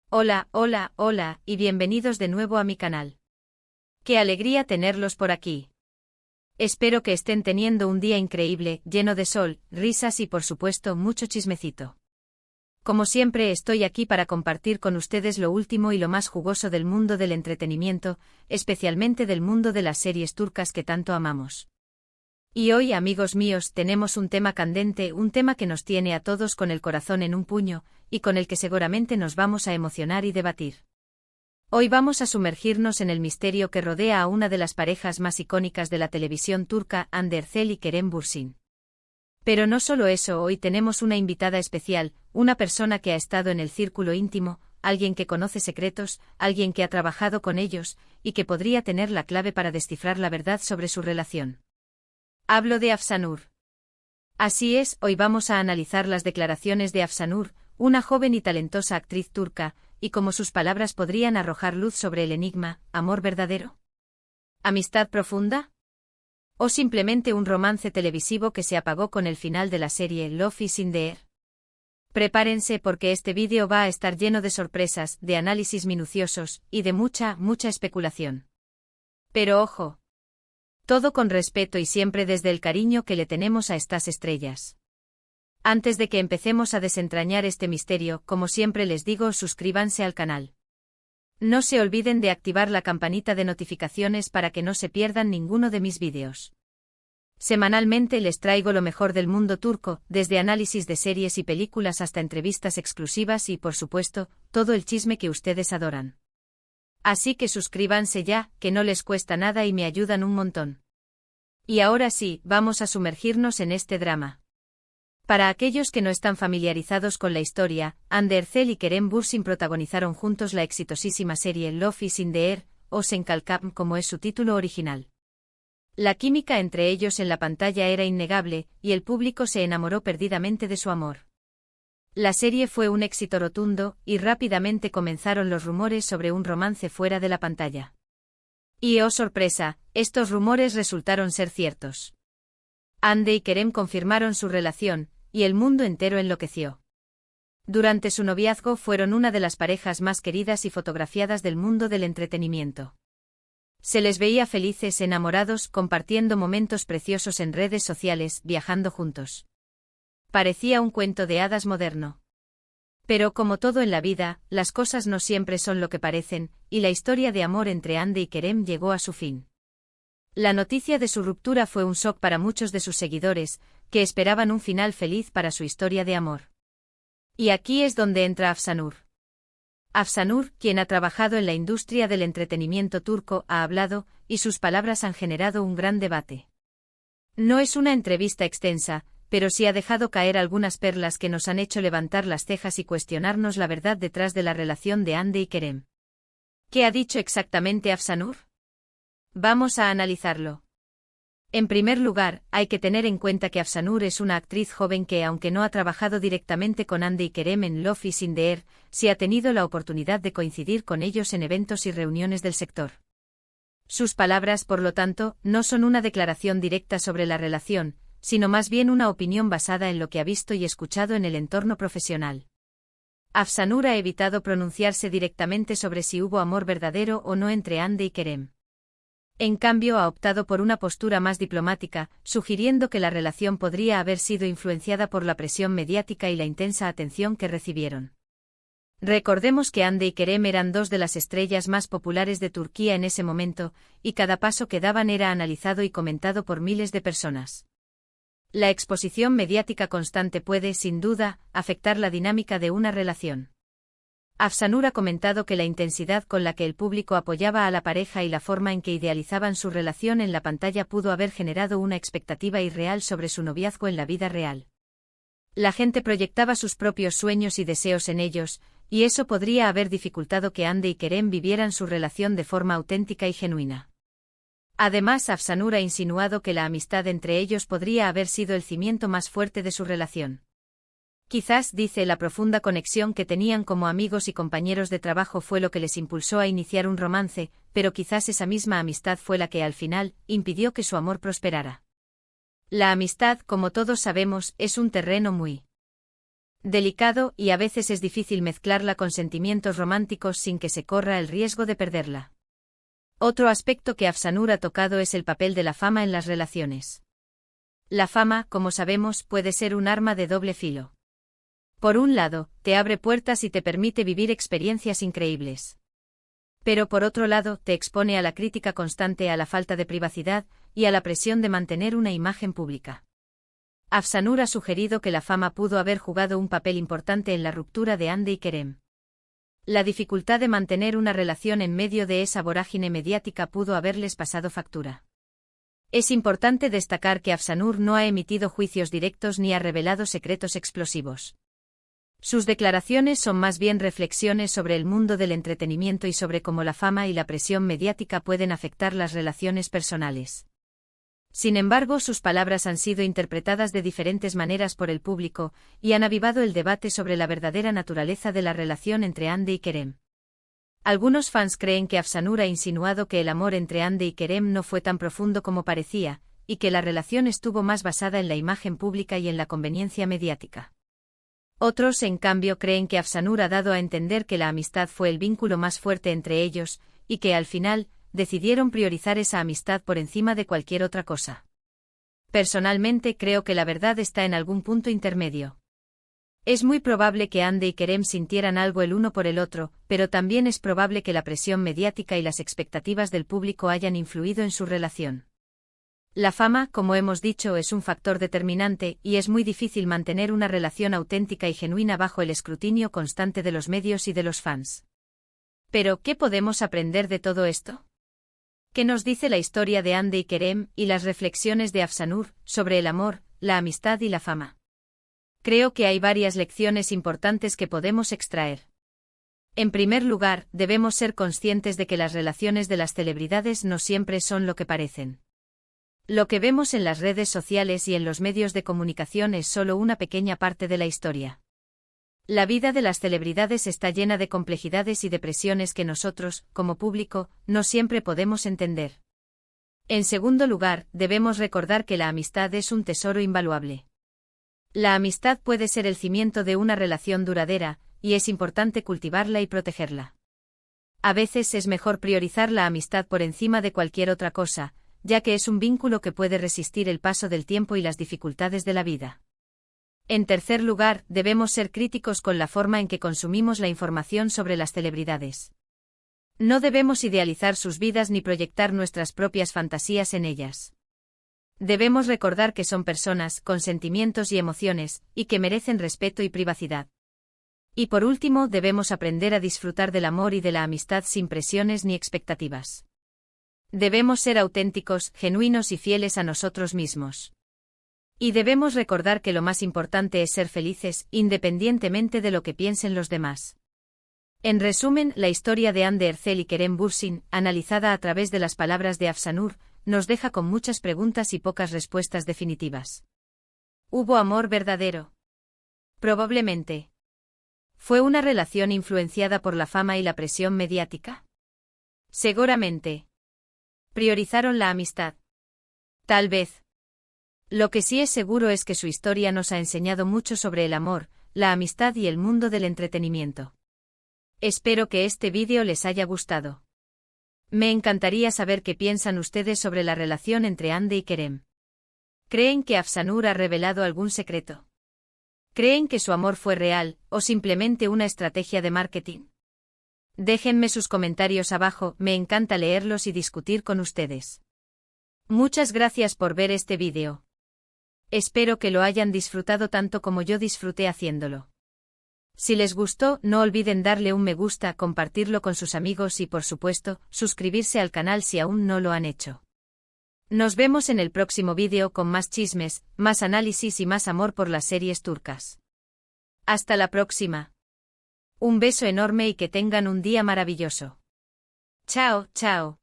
Hola, hola, hola, y bienvenidos de nuevo a mi canal. ¡Qué alegría tenerlos por aquí! Espero que estén teniendo un día increíble, lleno de sol, risas y por supuesto mucho chismecito. Como siempre estoy aquí para compartir con ustedes lo último y lo más jugoso del mundo del entretenimiento, especialmente del mundo de las series turcas que tanto amamos. Y hoy, amigos míos, tenemos un tema candente, un tema que nos tiene a todos con el corazón en un puño, y con el que seguramente nos vamos a emocionar y debatir. Hoy vamos a sumergirnos en el misterio que rodea a una de las parejas más icónicas de la televisión turca, Hande Erçel y Kerem Bürsin. Pero no solo eso, hoy tenemos una invitada especial, una persona que ha estado en el círculo íntimo, alguien que conoce secretos, alguien que ha trabajado con ellos, y que podría tener la clave para descifrar la verdad sobre su relación. Hablo de Afsanur. Así es, hoy vamos a analizar las declaraciones de Afsanur, una joven y talentosa actriz turca, y cómo sus palabras podrían arrojar luz sobre el enigma, ¿amor verdadero? ¿Amistad profunda? ¿O simplemente un romance televisivo que se apagó con el final de la serie Love is in the Air? Prepárense porque este vídeo va a estar lleno de sorpresas, de análisis minuciosos, y de mucha especulación. Pero ojo. Todo con respeto y siempre desde el cariño que le tenemos a estas estrellas. Antes de que empecemos a desentrañar este misterio, como siempre les digo, suscríbanse al canal. No se olviden de activar la campanita de notificaciones para que no se pierdan ninguno de mis vídeos. Semanalmente les traigo lo mejor del mundo turco, desde análisis de series y películas hasta entrevistas exclusivas y, por supuesto, todo el chisme que ustedes adoran. Así que suscríbanse ya, que no les cuesta nada y me ayudan un montón. Y ahora sí, vamos a sumergirnos en este drama. Para aquellos que no están familiarizados con la historia, Hande Erçel y Kerem Bürsin protagonizaron juntos la exitosísima serie Love is in the Air, o Sen Kalkam como es su título original. La química entre ellos en la pantalla era innegable, y el público se enamoró perdidamente de su amor. La serie fue un éxito rotundo, y rápidamente comenzaron los rumores sobre un romance fuera de la pantalla. Y oh sorpresa, estos rumores resultaron ser ciertos. Hande y Kerem confirmaron su relación, y el mundo entero enloqueció. Durante su noviazgo fueron una de las parejas más queridas y fotografiadas del mundo del entretenimiento. Se les veía felices, enamorados, compartiendo momentos preciosos en redes sociales, viajando juntos. Parecía un cuento de hadas moderno. Pero como todo en la vida, las cosas no siempre son lo que parecen, y la historia de amor entre Hande y Kerem llegó a su fin. La noticia de su ruptura fue un shock para muchos de sus seguidores, que esperaban un final feliz para su historia de amor. Y aquí es donde entra Afsanur. Afsanur, quien ha trabajado en la industria del entretenimiento turco, ha hablado, y sus palabras han generado un gran debate. No es una entrevista extensa, pero sí ha dejado caer algunas perlas que nos han hecho levantar las cejas y cuestionarnos la verdad detrás de la relación de Hande y Kerem. ¿Qué ha dicho exactamente Afsanur? Vamos a analizarlo. En primer lugar, hay que tener en cuenta que Afsanur es una actriz joven que, aunque no ha trabajado directamente con Hande y Kerem en Love is in the Air, sí ha tenido la oportunidad de coincidir con ellos en eventos y reuniones del sector. Sus palabras, por lo tanto, no son una declaración directa sobre la relación, sino más bien una opinión basada en lo que ha visto y escuchado en el entorno profesional. Afsanur ha evitado pronunciarse directamente sobre si hubo amor verdadero o no entre Hande y Kerem. En cambio, ha optado por una postura más diplomática, sugiriendo que la relación podría haber sido influenciada por la presión mediática y la intensa atención que recibieron. Recordemos que Hande y Kerem eran dos de las estrellas más populares de Turquía en ese momento, y cada paso que daban era analizado y comentado por miles de personas. La exposición mediática constante puede, sin duda, afectar la dinámica de una relación. Afsanur ha comentado que la intensidad con la que el público apoyaba a la pareja y la forma en que idealizaban su relación en la pantalla pudo haber generado una expectativa irreal sobre su noviazgo en la vida real. La gente proyectaba sus propios sueños y deseos en ellos, y eso podría haber dificultado que Hande y Kerem vivieran su relación de forma auténtica y genuina. Además, Afsanur ha insinuado que la amistad entre ellos podría haber sido el cimiento más fuerte de su relación. Quizás, dice, la profunda conexión que tenían como amigos y compañeros de trabajo fue lo que les impulsó a iniciar un romance, pero quizás esa misma amistad fue la que al final impidió que su amor prosperara. La amistad, como todos sabemos, es un terreno muy delicado y a veces es difícil mezclarla con sentimientos románticos sin que se corra el riesgo de perderla. Otro aspecto que Afsanur ha tocado es el papel de la fama en las relaciones. La fama, como sabemos, puede ser un arma de doble filo. Por un lado, te abre puertas y te permite vivir experiencias increíbles. Pero por otro lado, te expone a la crítica constante, a la falta de privacidad y a la presión de mantener una imagen pública. Afsanur ha sugerido que la fama pudo haber jugado un papel importante en la ruptura de Hande y Kerem. La dificultad de mantener una relación en medio de esa vorágine mediática pudo haberles pasado factura. Es importante destacar que Afsanur no ha emitido juicios directos ni ha revelado secretos explosivos. Sus declaraciones son más bien reflexiones sobre el mundo del entretenimiento y sobre cómo la fama y la presión mediática pueden afectar las relaciones personales. Sin embargo, sus palabras han sido interpretadas de diferentes maneras por el público y han avivado el debate sobre la verdadera naturaleza de la relación entre Hande y Kerem. Algunos fans creen que Afsanur ha insinuado que el amor entre Hande y Kerem no fue tan profundo como parecía, y que la relación estuvo más basada en la imagen pública y en la conveniencia mediática. Otros, en cambio, creen que Afsanur ha dado a entender que la amistad fue el vínculo más fuerte entre ellos, y que al final, decidieron priorizar esa amistad por encima de cualquier otra cosa. Personalmente creo que la verdad está en algún punto intermedio. Es muy probable que Hande y Kerem sintieran algo el uno por el otro, pero también es probable que la presión mediática y las expectativas del público hayan influido en su relación. La fama, como hemos dicho, es un factor determinante y es muy difícil mantener una relación auténtica y genuina bajo el escrutinio constante de los medios y de los fans. Pero, ¿qué podemos aprender de todo esto? ¿Qué nos dice la historia de Hande y Kerem y las reflexiones de Afsanur sobre el amor, la amistad y la fama? Creo que hay varias lecciones importantes que podemos extraer. En primer lugar, debemos ser conscientes de que las relaciones de las celebridades no siempre son lo que parecen. Lo que vemos en las redes sociales y en los medios de comunicación es solo una pequeña parte de la historia. La vida de las celebridades está llena de complejidades y de presiones que nosotros, como público, no siempre podemos entender. En segundo lugar, debemos recordar que la amistad es un tesoro invaluable. La amistad puede ser el cimiento de una relación duradera, y es importante cultivarla y protegerla. A veces es mejor priorizar la amistad por encima de cualquier otra cosa, ya que es un vínculo que puede resistir el paso del tiempo y las dificultades de la vida. En tercer lugar, debemos ser críticos con la forma en que consumimos la información sobre las celebridades. No debemos idealizar sus vidas ni proyectar nuestras propias fantasías en ellas. Debemos recordar que son personas, con sentimientos y emociones, y que merecen respeto y privacidad. Y por último, debemos aprender a disfrutar del amor y de la amistad sin presiones ni expectativas. Debemos ser auténticos, genuinos y fieles a nosotros mismos. Y debemos recordar que lo más importante es ser felices, independientemente de lo que piensen los demás. En resumen, la historia de Hande Erçel y Kerem Bürsin, analizada a través de las palabras de Afsanur, nos deja con muchas preguntas y pocas respuestas definitivas. ¿Hubo amor verdadero? Probablemente. ¿Fue una relación influenciada por la fama y la presión mediática? Seguramente. ¿Priorizaron la amistad? Tal vez. Lo que sí es seguro es que su historia nos ha enseñado mucho sobre el amor, la amistad y el mundo del entretenimiento. Espero que este vídeo les haya gustado. Me encantaría saber qué piensan ustedes sobre la relación entre Hande y Kerem. ¿Creen que Afsanur ha revelado algún secreto? ¿Creen que su amor fue real, o simplemente una estrategia de marketing? Déjenme sus comentarios abajo, me encanta leerlos y discutir con ustedes. Muchas gracias por ver este vídeo. Espero que lo hayan disfrutado tanto como yo disfruté haciéndolo. Si les gustó, no olviden darle un me gusta, compartirlo con sus amigos y, por supuesto, suscribirse al canal si aún no lo han hecho. Nos vemos en el próximo vídeo con más chismes, más análisis y más amor por las series turcas. Hasta la próxima. Un beso enorme y que tengan un día maravilloso. Chao, chao.